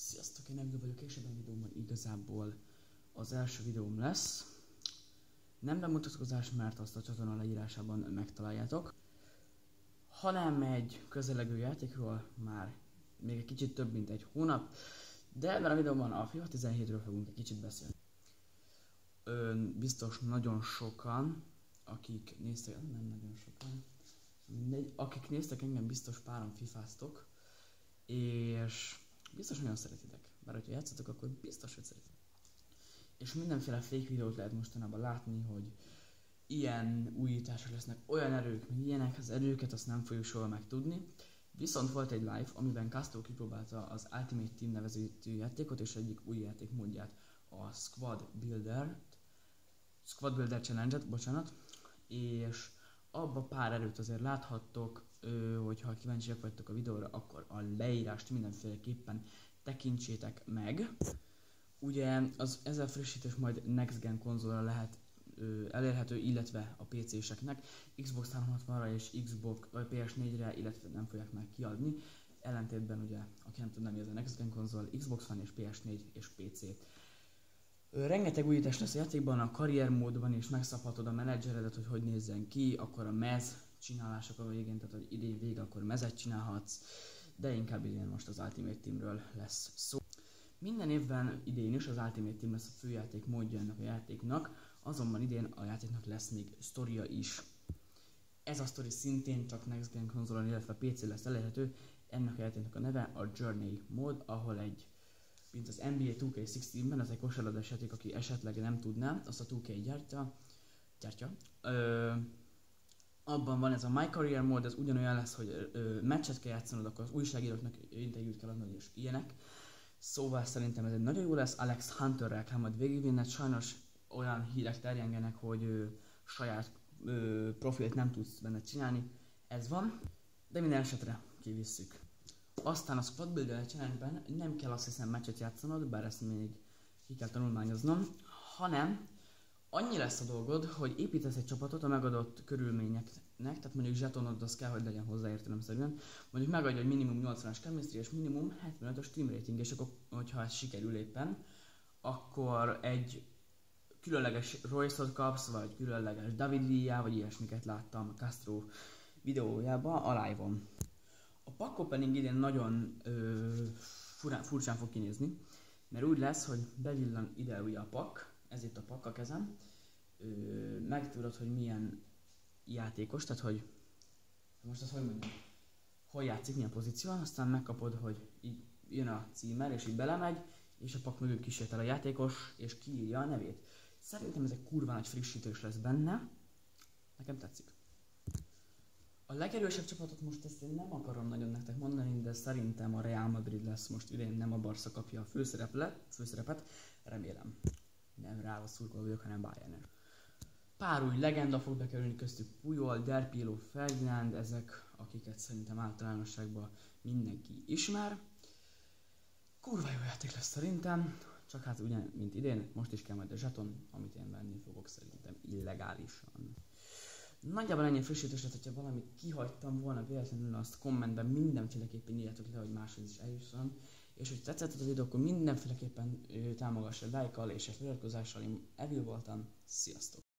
Sziasztok, én Egdő vagyok, és ebben a videóban igazából az első videóm lesz. Nem bemutatkozás, mert azt a csatorna leírásában megtaláljátok, hanem egy közelegő játékról már még egy kicsit több mint egy hónap, de ebben a videóban a FIFA 17-ről fogunk egy kicsit beszélni. Biztos nagyon sokan, akik néztek, nem nagyon sokan, mindegy, akik néztek engem, biztos páran fifáztok, és biztos nagyon szeretitek, mert ha játszatok, akkor biztos, hogy szeretitek. És mindenféle fake videót lehet mostanában látni, hogy ilyen újítások lesznek, olyan erők, meg ilyenek, az erőket azt nem fogjuk soha megtudni. Viszont volt egy live, amiben Castro kipróbálta az Ultimate Team nevezetű játékot és egyik új játékmódját, a Squad Builder Challenge-et, bocsánat, és abba pár erőt azért láthattok, hogyha kíváncsiak vagytok a videóra, akkor a leírást mindenféleképpen tekintsétek meg. Ugye ezzel frissítés majd Next Gen konzolra lehet elérhető, illetve a PC-seknek, Xbox 360-ra és Xbox PS4-re, illetve nem fogják már kiadni. Ellentétben ugye, aki nem tudná mi ez a Next Gen konzol, Xbox One és PS4 és PC. Rengeteg újítás lesz a játékban, a karriermódban is megszabhatod a menedzseredet, hogy nézzen ki, akkor a mez csinálások a végén, tehát hogy idén vége, akkor mezet csinálhatsz, de inkább idén most az Ultimate Teamről lesz szó. Minden évben idén is az Ultimate Team lesz a főjáték módja ennek a játéknak, azonban idén a játéknak lesz még sztoria is. Ez a sztori szintén csak Next Gen konzolon, illetve PC lesz elérhető, ennek a játéknak a neve a Journey mód, ahol mint az NBA 2K16-ben, ez egy kosárlabdás játék, aki esetleg nem tudná, azt a 2K gyártja. Abban van ez a My Career mód, ez ugyanolyan lesz, hogy meccset kell játszanod, akkor az újságíróknak interjút kell adnod és ilyenek. Szóval szerintem ez egy nagyon jó lesz, Alex Hunterrel kell majd végigvinned, sajnos olyan hírek terjengenek, hogy saját profilt nem tudsz benne csinálni, ez van, de minden esetre kivisszük. Aztán a Squad Builder Challenge-ben nem kell azt hiszem meccset játszanod, bár ezt még ki kell tanulmányoznom, hanem annyi lesz a dolgod, hogy építesz egy csapatot a megadott körülményeknek, tehát mondjuk zsetonod az kell, hogy legyen hozzá értelemszerűen, mondjuk megadja, hogy minimum 80-as chemistry és minimum 75-ös team rating, és akkor, hogyha ez sikerül éppen, akkor egy különleges Royce-ot kapsz, vagy különleges David Villa, vagy ilyesmiket láttam Castro videójában a live-on. A pack opening idén nagyon furcsán fog kinézni, mert úgy lesz, hogy bevillan ide ugye a pack, ez itt a pack a kezem, megtudod, hogy milyen játékos, tehát hogy most azt hogy mondjam, hol játszik, milyen pozíción, aztán megkapod, hogy így jön a címer, és így belemegy, és a pack mögül kísértel a játékos, és kiírja a nevét. Szerintem ez egy kurva nagy frissítés lesz benne, nekem tetszik. A legerősebb csapatot most ezt én nem akarom nagyon nektek mondani, de szerintem a Real Madrid lesz most idén, nem a Barca kapja a főszerepet, remélem. Nem Real szurkoló vagyok, hanem Bayern. Pár új legenda fog bekerülni, köztük Puyol, Del Piero, Ferdinand, ezek, akiket szerintem általánosságban mindenki ismer. Kurva jó játék lesz szerintem, csak hát ugyan, mint idén, most is kell majd a zseton, amit én venni fogok szerintem illegálisan. Nagyjából ennyi frissítés lett, hogyha valamit kihagytam volna véletlenül, azt kommentben mindenféleképpen írjátok le, hogy máshoz is eljusson. És hogy tetszett a videó, akkor mindenféleképpen támogassa lájkkal és egy feliratkozással. Én Evil voltam, sziasztok!